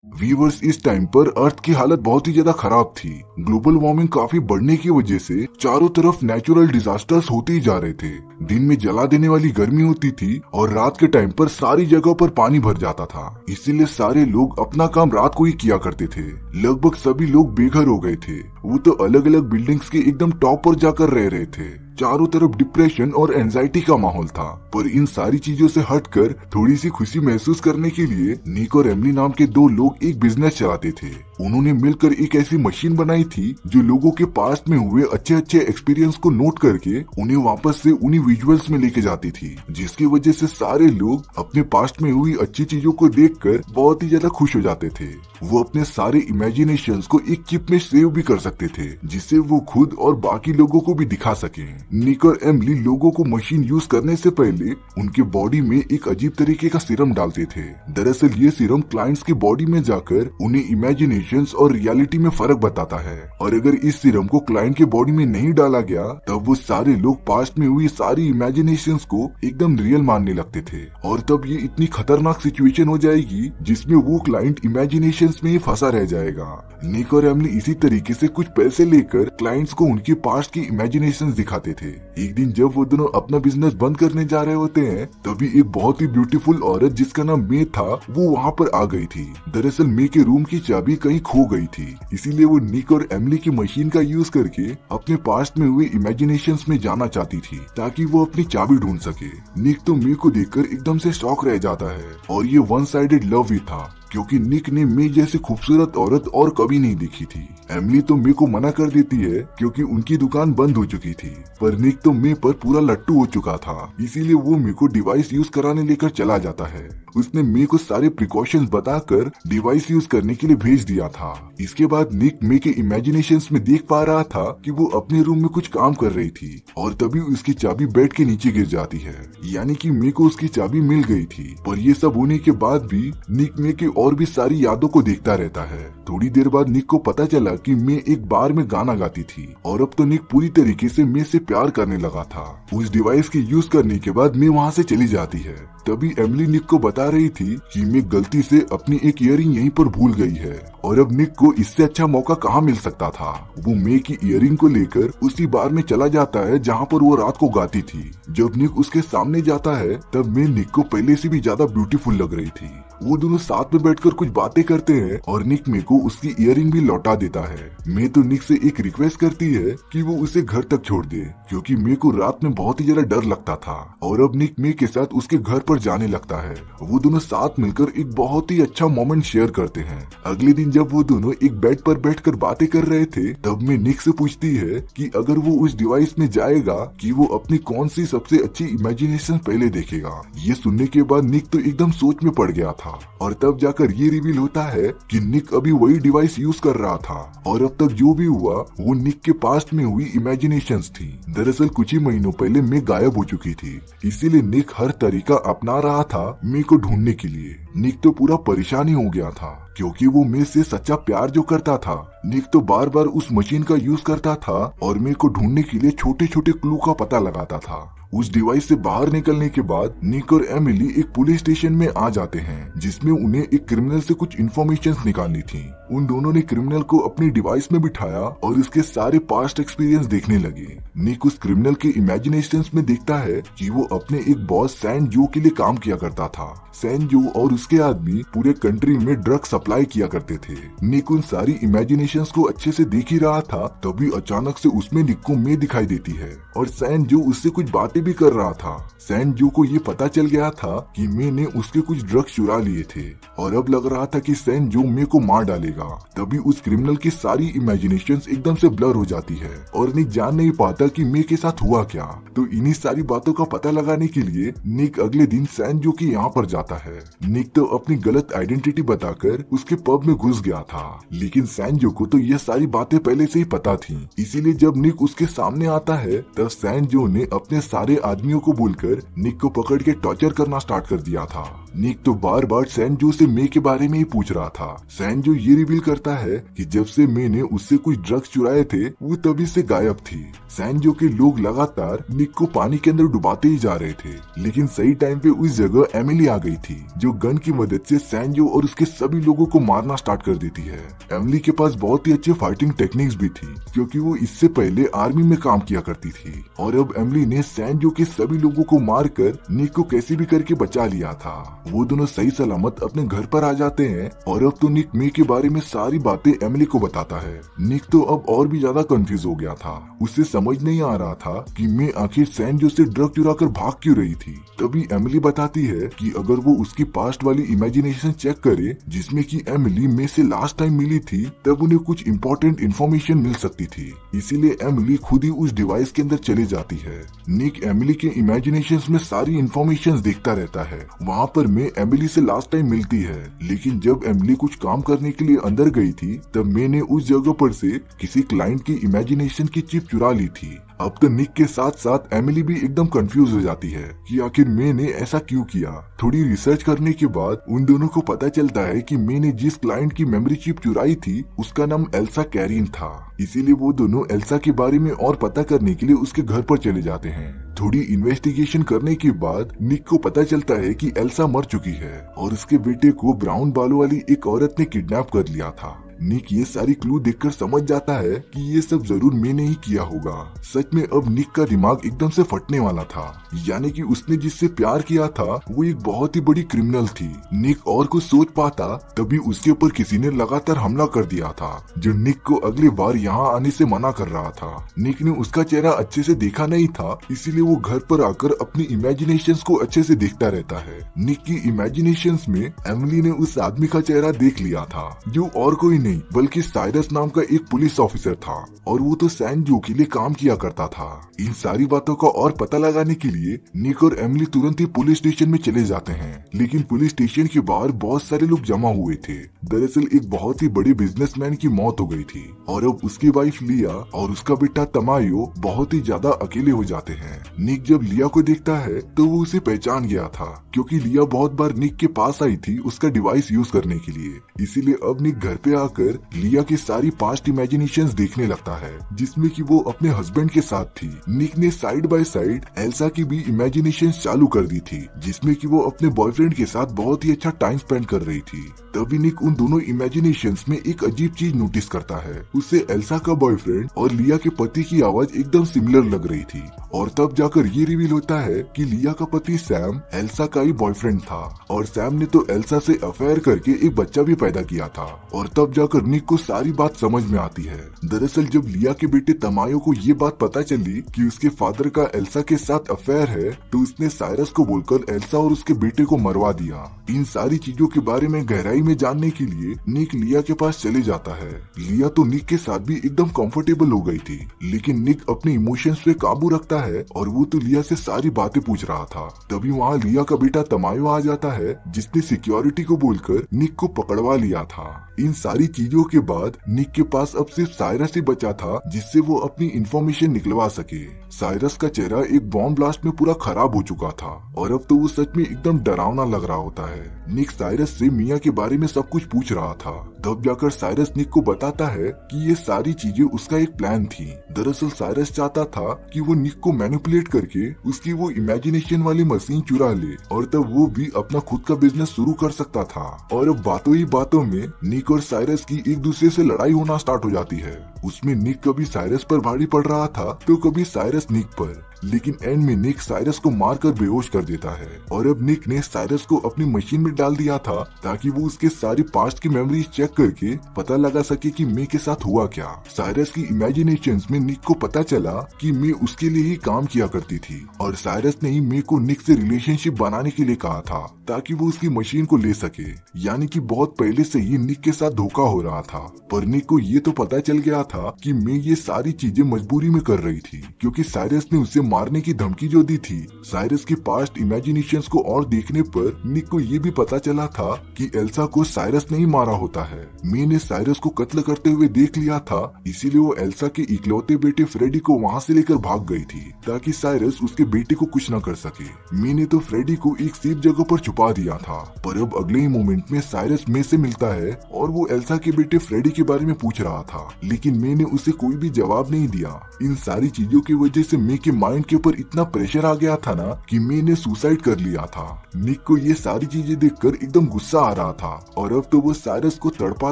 Viewers, इस time पर अर्थ की हालत बहुत ही ज्यादा खराब थी। ग्लोबल वार्मिंग काफी बढ़ने की वजह से चारों तरफ नेचुरल डिजास्टर्स होते ही जा रहे थे। दिन में जला देने वाली गर्मी होती थी और रात के टाइम पर सारी जगह पर पानी भर जाता था। इसीलिए सारे लोग अपना काम रात को ही किया करते थे। लगभग सभी लोग बेघर हो गए थे। वो तो अलग अलग बिल्डिंग्स के एकदम टॉप पर जाकर रह रहे थे। चारों तरफ डिप्रेशन और एंजाइटी का माहौल था। पर इन सारी चीजों से हटकर थोड़ी सी खुशी महसूस करने के लिए निक और एमिली नाम के दो लोग एक बिजनेस चलाते थे। उन्होंने मिलकर एक ऐसी मशीन बनाई थी जो लोगों के पास्ट में हुए अच्छे अच्छे एक्सपीरियंस को नोट करके उन्हें वापस से उन्हीं विजुअल्स में लेके जाती थी, जिसकी वजह से सारे लोग अपने पास्ट में हुई अच्छी चीजों को देखकर बहुत ही ज्यादा खुश हो जाते थे। वो अपने सारे इमेजिनेशंस को एक चिप में सेव भी कर सकते थे, जिससे वो खुद और बाकी लोगों को भी दिखा सके। निक और एमिली लोगों को मशीन यूज करने से पहले उनके बॉडी में एक अजीब तरीके का सीरम डालते थे। दरअसल ये सीरम क्लाइंट्स की बॉडी में जाकर उन्हें इमेजिनेशंस और रियलिटी में फर्क बताता है, और अगर इस सीरम को क्लाइंट के बॉडी में नहीं डाला गया तब वो सारे लोग पास्ट में हुई सारी इमेजिनेशंस को एकदम रियल मानने लगते थे। और तब ये इतनी खतरनाक सिचुएशन हो जाएगी जिसमें वो क्लाइंट इमेजिनेशंस में ही फंसा रह जाएगा। निक और एमिली इसी तरीके से कुछ पैसे लेकर क्लाइंट्स को उनके पास्ट की इमेजिनेशंस दिखाते थे। एक दिन जब वो दोनों अपना बिजनेस बंद करने जा रहे होते हैं तभी एक बहुत ही ब्यूटीफुल औरत जिसका नाम मे था वो वहाँ पर आ गई थी। दरअसल मे के रूम की चाबी कहीं खो गई थी, इसीलिए वो निक और एमिली की मशीन का यूज करके अपने पास्ट में हुए इमेजिनेशंस में जाना चाहती थी ताकि वो अपनी चाबी ढूंढ सके। निक तो मे को देखकर एकदम से शॉक रह जाता है, और ये वन साइडेड लव ही था क्योंकि निक ने मे जैसी खूबसूरत औरत और कभी नहीं देखी थी। एमिली तो मे को मना कर देती है क्योंकि उनकी दुकान बंद हो चुकी थी, पर निक तो मे पर पूरा लट्टू हो चुका था, इसीलिए वो मे को डिवाइस यूज कराने लेकर चला जाता है। उसने मे को सारे प्रिकॉशंस बताकर डिवाइस यूज करने के लिए भेज दिया था। इसके बाद निक मे के इमेजिनेशंस में देख पा रहा था कि वो अपने रूम में कुछ काम कर रही थी, और तभी उसकी चाबी बेड के नीचे गिर जाती है, यानी कि मे को उसकी चाबी मिल गई थी। पर ये सब होने के बाद भी निक मे के और भी सारी यादों को देखता रहता है। थोड़ी देर बाद निक को पता चला कि मे एक बार में गाना गाती थी, और अब तो निक पूरी तरीके से मे से प्यार करने लगा था। उस डिवाइस के यूज करने के बाद मे वहाँ से चली जाती है। तभी एमिली निक को बता रही थी कि मे गलती से अपनी एक इयरिंग यहीं पर भूल गई है, और अब निक को इससे अच्छा मौका कहाँ मिल सकता था। वो मे की इयरिंग को लेकर उसी बार में चला जाता है जहाँ पर वो रात को गाती थी। जब निक उसके सामने जाता है तब मे निक को पहले से भी ज्यादा ब्यूटीफुल लग रही थी। वो दोनों साथ में बैठकर कुछ बातें करते हैं और निक मे को उसकी इयरिंग भी लौटा देता है। मे तो निक से एक रिक्वेस्ट करती है कि वो उसे घर तक छोड़ दे, क्योंकि मे को रात में बहुत ही ज्यादा डर लगता था, और अब निक मे के साथ उसके घर पर जाने लगता है। वो दोनों साथ मिलकर एक बहुत ही अच्छा मोमेंट शेयर करते हैं। अगले दिन जब वो दोनों एक बेड पर बैठकर बातें कर रहे थे तब मे निक से पूछती है कि अगर वो उस डिवाइस में जाएगा कि वो अपनी कौन सी सबसे अच्छी इमेजिनेशन पहले देखेगा। ये सुनने के बाद निक तो एकदम सोच में पड़ गया था, और तब जाकर ये रिवील होता है कि निक अभी वही डिवाइस यूज कर रहा था, और अब तक जो भी हुआ वो निक के पास्ट में हुई इमेजिनेशंस थी। दरअसल कुछ ही महीनों पहले मे गायब हो चुकी थी, इसीलिए निक हर तरीका अपना रहा था मे को ढूंढने के लिए। निक तो पूरा परेशान ही हो गया था क्योंकि वो मे से सच्चा प्यार जो करता था। निक तो बार बार उस मशीन का यूज करता था और मे को ढूंढने के लिए छोटे छोटे क्लू का पता लगाता था। उस डिवाइस से बाहर निकलने के बाद निक और एमिली एक पुलिस स्टेशन में आ जाते हैं, जिसमें उन्हें एक क्रिमिनल से कुछ इन्फॉर्मेशन निकालनी थी। उन दोनों ने क्रिमिनल को अपनी डिवाइस में बिठाया और उसके सारे पास्ट एक्सपीरियंस देखने लगे। निक उस क्रिमिनल के इमेजिनेशंस में देखता है कि वो अपने एक बॉस सैन जो के लिए काम किया करता था। सैन जो और उसके आदमी पूरे कंट्री में ड्रग सप्लाई किया करते थे। निक उन सारी इमेजिनेशंस को अच्छे से देख ही रहा था, तभी अचानक से उसमें निक को मे दिखाई देती है, और सैन जो उससे कुछ बातें भी कर रहा था। सैन जो को ये पता चल गया था कि मे ने उसके कुछ ड्रग्स चुरा लिए थे, और अब लग रहा था कि सैन जो मे को मार डालेगा। तभी उस क्रिमिनल की सारी इमेजिनेशंस एकदम से ब्लर हो जाती है, और निक जान नहीं पाता कि मे के साथ हुआ क्या। तो इन्हीं सारी बातों का पता लगाने के लिए निक अगले दिन सैन जो के यहाँ पर जाता है। निक तो अपनी गलत आइडेंटिटी बताकर उसके पब में घुस गया था, लेकिन सैन जो को तो ये सारी बातें पहले से ही पता थी। इसीलिए जब निक उसके सामने आता है तब सैन जो ने अपने सारे आदमियों को बोलकर निक को पकड़ के टॉर्चर करना स्टार्ट कर दिया था। निक तो बार बार सैनजो से मे के बारे में ही पूछ रहा था। सैनजो ये रिवील करता है कि जब से मे ने उससे कुछ ड्रग्स चुराए थे वो तभी से गायब थी। सैनजो के लोग लगातार निक को पानी के अंदर डुबाते ही जा रहे थे, लेकिन सही टाइम पे उस जगह एमिली आ गई थी, जो गन की मदद से सैनजो और उसके सभी लोगों को मारना स्टार्ट कर देती है। एमिली के पास बहुत ही अच्छे फाइटिंग टेक्निक्स भी थी, क्योंकि वो इससे पहले आर्मी में काम किया करती थी। और अब एमिली ने सैनजो के सभी लोगों को मारकर निक को कैसे भी करके बचा लिया था। वो दोनों सही सलामत अपने घर पर आ जाते हैं और अब तो निक मे के बारे में सारी बातें एमिली को बताता है। निक तो अब और भी ज्यादा कंफ्यूज हो गया था। उसे समझ नहीं आ रहा था कि मे आखिर सैनजो से ड्रग चुरा कर भाग क्यों रही थी। तभी एमिली बताती है कि अगर वो उसकी पास्ट वाली इमेजिनेशन चेक करे, जिसमें कि एमिली मे से लास्ट टाइम मिली थी, तब उन्हें कुछ इम्पोर्टेंट इन्फॉर्मेशन मिल सकती थी। इसीलिए एमिली खुद ही उस डिवाइस के अंदर चली जाती है। निक एमिली के इमेजिनेशंस में सारी इन्फॉर्मेशन देखता रहता है। वहाँ पर मे एमिली से लास्ट टाइम मिलती है, लेकिन जब एमिली कुछ काम करने के लिए अंदर गई थी, तब मे ने उस जगह पर से किसी क्लाइंट की इमेजिनेशन की चिप चुरा ली थी। अब तो निक के साथ साथ एमिली भी एकदम कंफ्यूज हो जाती है कि आखिर मे ने ऐसा क्यों किया। थोड़ी रिसर्च करने के बाद उन दोनों को पता चलता है कि मे ने जिस क्लाइंट की मेमोरी चिप चुराई थी उसका नाम एल्सा कैरिन था। इसीलिए वो दोनों एल्सा के बारे में और पता करने के लिए उसके घर पर चले जाते हैं। थोड़ी इन्वेस्टिगेशन करने के बाद निक को पता चलता है कि एल्सा मर चुकी है और उसके बेटे को ब्राउन बालों वाली एक औरत ने किडनैप कर लिया था। निक ये सारी क्लू देखकर समझ जाता है कि ये सब जरूर मे ने ही किया होगा। सच में अब निक का दिमाग एकदम से फटने वाला था, यानी कि उसने जिससे प्यार किया था वो एक बहुत ही बड़ी क्रिमिनल थी। निक और कुछ सोच पाता तभी उसके ऊपर किसी ने लगातार हमला कर दिया था, जो निक को अगली बार यहाँ आने से मना कर रहा था। निक ने उसका चेहरा अच्छे से देखा नहीं था, इसीलिए वो घर पर आकर अपनी इमेजिनेशंस को अच्छे से देखता रहता है। निक की इमेजिनेशंस में एमिली ने उस आदमी का चेहरा देख लिया था, जो और कोई नहीं बल्कि साइरस नाम का एक पुलिस ऑफिसर था, और वो तो सैनजो के लिए काम किया करता था। इन सारी बातों का और पता लगाने के लिए निक और एमिली तुरंत ही पुलिस स्टेशन में चले जाते हैं, लेकिन पुलिस स्टेशन के बाहर बहुत सारे लोग जमा हुए थे। दरअसल एक बहुत ही बड़े बिजनेसमैन की मौत हो गई थी और अब उसकी वाइफ लिया और उसका बेटा तमायो बहुत ही ज्यादा अकेले हो जाते हैं। निक जब लिया को देखता है तो वो उसे पहचान गया था, क्योंकि लिया बहुत बार निक के पास आई थी उसका डिवाइस यूज करने के लिए। इसीलिए अब निक घर पे आकर लिया की सारी पास्ट इमेजिनेशंस देखने लगता है, जिसमें कि वो अपने हस्बैंड के साथ थी। निक ने साइड बाय साइड एल्सा की भी इमेजिनेशंस चालू कर दी थी, जिसमें कि वो अपने बॉयफ्रेंड के साथ बहुत ही अच्छा टाइम स्पेंड कर रही थी। तभी निक उन दोनों इमेजिनेशंस में एक अजीब चीज नोटिस करता है। उसे एल्सा का बॉयफ्रेंड और लिया के पति की आवाज एकदम सिमिलर लग रही थी, और तब जाकर ये रिवील होता है कि लिया का पति सैम एल्सा का ही बॉयफ्रेंड था, और सैम ने तो एल्सा से अफेयर करके एक बच्चा भी पैदा किया था। और तब जाकर निक को सारी बात समझ में आती है। दरअसल जब लिया के बेटे तमायो को ये बात पता चली कि उसके फादर का एल्सा के साथ अफेयर है, तो उसने साइरस को बोलकर एल्सा और उसके बेटे को मरवा दिया। इन सारी चीजों के बारे में गहराई में जानने के लिए निक लिया के पास चले जाता है। लिया तो निक के साथ भी एकदम कंफर्टेबल हो गई थी, लेकिन निक अपने इमोशंस पे काबू रखता है और वो तो लिया से सारी बातें पूछ रहा था। तभी वहाँ लिया का बेटा तमायो आ जाता है, जिसने सिक्योरिटी को बोलकर निक को पकड़वा लिया था। इन सारी चीजों के बाद निक के पास अब सिर्फ साइरस ही बचा था, जिससे वो अपनी इंफॉर्मेशन निकलवा सके। साइरस का चेहरा एक बॉम्ब ब्लास्ट में पूरा खराब हो चुका था और अब तो वो सच में एकदम डरावना लग रहा होता है। निक साइरस से मिया के बारे में सब कुछ पूछ रहा था। तब जाकर साइरस निक को बताता है कि ये सारी चीजें उसका एक प्लान थी। दरअसल साइरस चाहता था कि वो निक को मैनिपुलेट करके उसकी वो इमेजिनेशन वाली मशीन चुरा ले, और तब वो भी अपना खुद का बिजनेस शुरू कर सकता था। और अब बातों ही बातों में निक और साइरस की एक दूसरे से लड़ाई होना स्टार्ट हो जाती है। उसमें निक कभी साइरस पर भारी पड़ रहा था तो कभी साइरस निक पर, लेकिन एंड में निक साइरस को मारकर बेहोश कर देता है। और अब निक ने साइरस को अपनी मशीन में डाल दिया था ताकि वो उसके सारी पास्ट की मेमोरीज चेक करके पता लगा सके कि मे के साथ हुआ क्या। साइरस की इमेजिनेशंस में निक को पता चला कि मे उसके लिए ही काम किया करती थी, और साइरस ने ही मे को निक से रिलेशनशिप बनाने के लिए कहा था ताकि वो उसकी मशीन को ले सके। यानी कि बहुत पहले से ही निक के साथ धोखा हो रहा था, पर निक को ये तो पता चल गया था कि मे ये सारी चीजें मजबूरी में कर रही थी, क्योंकि साइरस ने उसे मारने की धमकी जो दी थी। साइरस के पास्ट इमेजिनेशंस को और देखने पर निक को ये भी पता चला था कि एल्सा को साइरस ने ही मारा होता है। मे ने साइरस को कत्ल करते हुए देख लिया था, इसीलिए वो एल्सा के इकलौते बेटे फ्रेडी को वहाँ से लेकर भाग गई थी ताकि साइरस उसके बेटे को कुछ न कर सके। मे ने तो फ्रेडी को एक सेफ जगह पर छुपा दिया था, पर अब अगले ही मोमेंट में साइरस मे से मिलता है और वो एल्सा के बेटे फ्रेडी के बारे में पूछ रहा था, लेकिन मे ने उसे कोई भी जवाब नहीं दिया। इन सारी चीजों की वजह से मे के माइंड के ऊपर इतना प्रेशर आ गया था ना कि मे ने सुसाइड कर लिया था। निक को ये सारी चीजें देखकर एकदम गुस्सा आ रहा था और अब तो वो साइरस को तड़पा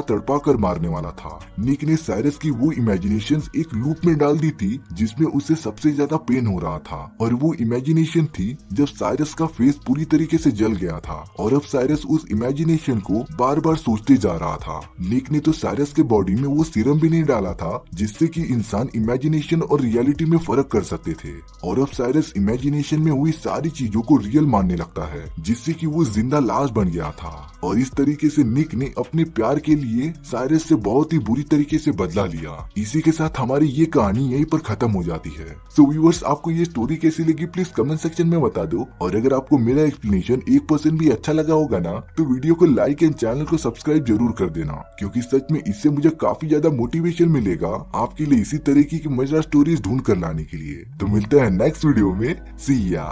तड़पा कर मारने वाला था। निक ने साइरस की वो इमेजिनेशंस एक लूप में डाल दी थी जिसमें उसे सबसे ज्यादा पेन हो रहा था, और वो इमेजिनेशन थी जब साइरस का फेस पूरी तरीके से जल गया था और अब साइरस उस इमेजिनेशन को बार बार सोचते जा रहा था। निक ने तो साइरस के बॉडी में वो सीरम भी नहीं डाला था जिससे कि इंसान इमेजिनेशन और रियलिटी में फर्क कर सकते थे, और अब साइरस इमेजिनेशन में हुई सारी चीजों को रियल मानने लगता है जिससे कि वो जिंदा लाश बन गया था। और इस तरीके से निक ने अपने प्यार के लिए साइरस से बहुत ही बुरी तरीके से बदला लिया। इसी के साथ हमारी ये कहानी यहीं पर खत्म हो जाती है। सो व्यूअर्स, आपको ये स्टोरी कैसी लगी प्लीज कमेंट सेक्शन में बता दो, और अगर आपको मेरा एक्सप्लेनेशन 1% भी अच्छा लगा होगा ना तो वीडियो को लाइक एंड चैनल को सब्सक्राइब जरूर कर देना, क्योंकि सच में इससे मुझे काफी ज्यादा मोटिवेशन मिलेगा आपके लिए इसी तरीके की मजेदार स्टोरीज ढूंढ कर लाने के लिए। तो मिलते हैं नेक्स्ट वीडियो में, सी या।